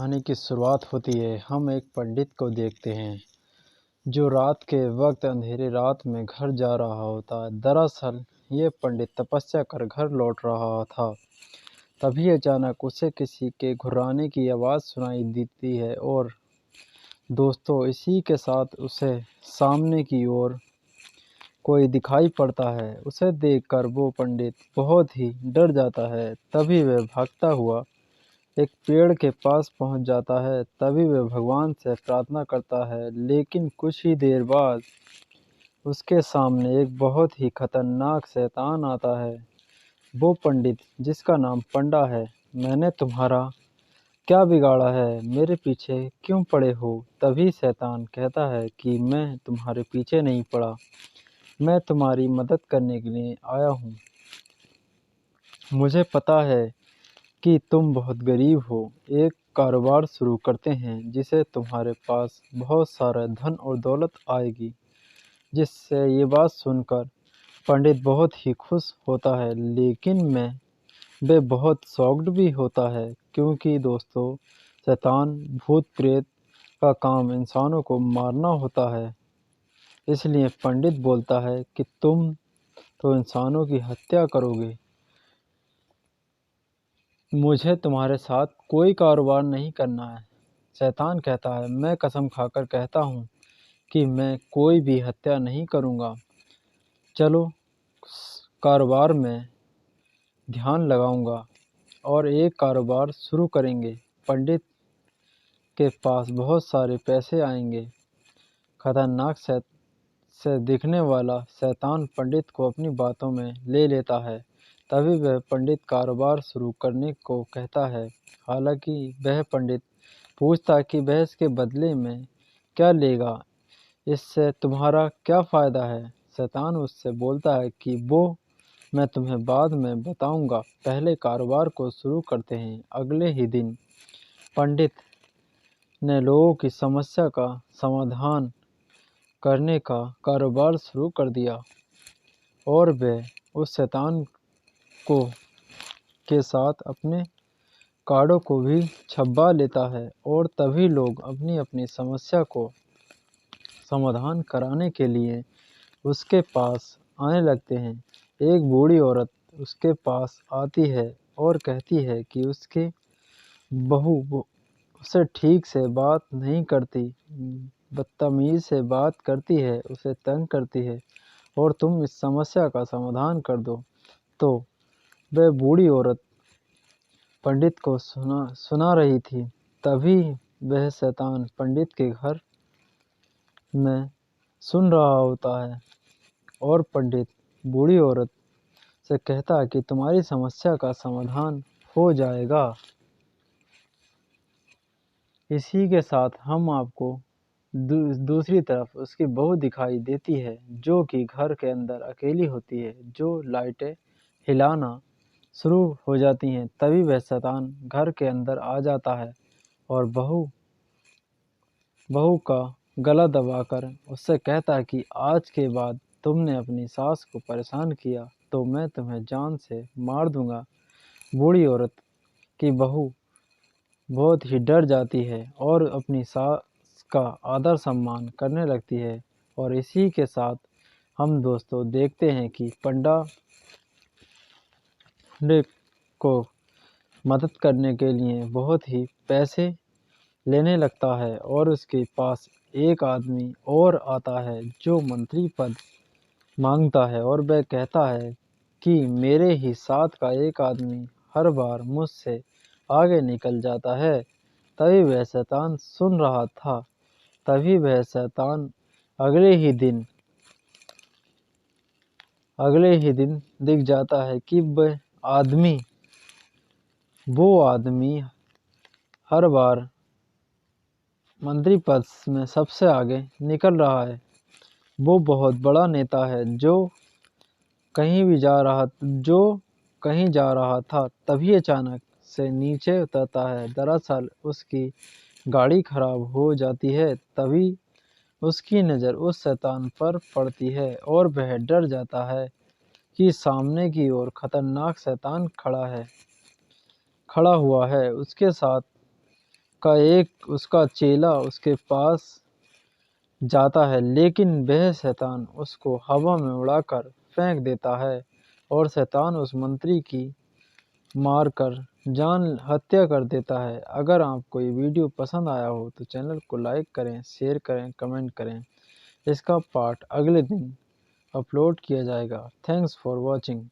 कहानी की शुरुआत होती है। हम एक पंडित को देखते हैं जो रात के वक्त अंधेरी रात में घर जा रहा होता है। दरअसल ये पंडित तपस्या कर घर लौट रहा था। तभी अचानक उसे किसी के घुर्राने की आवाज़ सुनाई देती है और दोस्तों इसी के साथ उसे सामने की ओर कोई दिखाई पड़ता है। उसे देखकर वो पंडित बहुत ही डर जाता है। तभी वह भागता हुआ एक पेड़ के पास पहुंच जाता है। तभी वह भगवान से प्रार्थना करता है, लेकिन कुछ ही देर बाद उसके सामने एक बहुत ही खतरनाक शैतान आता है। वो पंडित जिसका नाम पंडा है। मैंने तुम्हारा क्या बिगाड़ा है? मेरे पीछे क्यों पड़े हो? तभी शैतान कहता है कि मैं तुम्हारे पीछे नहीं पड़ा, मैं तुम्हारी मदद करने के लिए आया हूँ। मुझे पता है कि तुम बहुत गरीब हो। एक कारोबार शुरू करते हैं जिसे तुम्हारे पास बहुत सारा धन और दौलत आएगी। जिससे ये बात सुनकर पंडित बहुत ही खुश होता है, लेकिन वे बहुत शॉक्ड भी होता है, क्योंकि दोस्तों शैतान भूत प्रेत का काम इंसानों को मारना होता है। इसलिए पंडित बोलता है कि तुम तो इंसानों की हत्या करोगे, मुझे तुम्हारे साथ कोई कारोबार नहीं करना है। शैतान कहता है, मैं कसम खाकर कहता हूँ कि मैं कोई भी हत्या नहीं करूँगा। चलो कारोबार में ध्यान लगाऊंगा और एक कारोबार शुरू करेंगे। पंडित के पास बहुत सारे पैसे आएंगे। खतरनाक से दिखने वाला शैतान पंडित को अपनी बातों में ले लेता है। तभी वह पंडित कारोबार शुरू करने को कहता है। हालांकि वह पंडित पूछता कि वह इसके बदले में क्या लेगा, इससे तुम्हारा क्या फ़ायदा है। शैतान उससे बोलता है कि वो मैं तुम्हें बाद में बताऊंगा, पहले कारोबार को शुरू करते हैं। अगले ही दिन पंडित ने लोगों की समस्या का समाधान करने का कारोबार शुरू कर दिया और वह उस शैतान को के साथ अपने कार्डों को भी छपवा लेता है और तभी लोग अपनी अपनी समस्या को समाधान कराने के लिए उसके पास आने लगते हैं। एक बूढ़ी औरत उसके पास आती है और कहती है कि उसकी बहू उससे ठीक से बात नहीं करती, बदतमीज़ी से बात करती है, उसे तंग करती है और तुम इस समस्या का समाधान कर दो। तो वह बूढ़ी औरत पंडित को सुना रही थी। तभी वह शैतान पंडित के घर में सुन रहा होता है और पंडित बूढ़ी औरत से कहता है कि तुम्हारी समस्या का समाधान हो जाएगा। इसी के साथ हम आपको दूसरी तरफ उसकी बहू दिखाई देती है, जो कि घर के अंदर अकेली होती है, जो लाइटें हिलाना शुरू हो जाती हैं। तभी वह शैतान घर के अंदर आ जाता है और बहू का गला दबाकर उससे कहता है कि आज के बाद तुमने अपनी सास को परेशान किया तो मैं तुम्हें जान से मार दूंगा। बूढ़ी औरत की बहू बहुत ही डर जाती है और अपनी सास का आदर सम्मान करने लगती है। और इसी के साथ हम दोस्तों देखते हैं कि पंडित को मदद करने के लिए बहुत ही पैसे लेने लगता है और उसके पास एक आदमी और आता है जो मंत्री पद मांगता है और वह कहता है कि मेरे ही साथ का एक आदमी हर बार मुझसे आगे निकल जाता है। तभी वह शैतान सुन रहा था। तभी वह शैतान अगले ही दिन दिख जाता है कि वो आदमी हर बार मंत्री पद में सबसे आगे निकल रहा है। वो बहुत बड़ा नेता है जो कहीं जा रहा था। तभी अचानक से नीचे उतरता है। दरअसल उसकी गाड़ी खराब हो जाती है। तभी उसकी नज़र उस शैतान पर पड़ती है और वह डर जाता है कि सामने की ओर खतरनाक शैतान खड़ा हुआ है। उसके साथ उसका चेला उसके पास जाता है, लेकिन वह शैतान उसको हवा में उड़ाकर फेंक देता है और शैतान उस मंत्री की मारकर जान हत्या कर देता है। अगर आपको ये वीडियो पसंद आया हो तो चैनल को लाइक करें, शेयर करें, कमेंट करें। इसका पार्ट अगले दिन अपलोड किया जाएगा। Thanks for watching.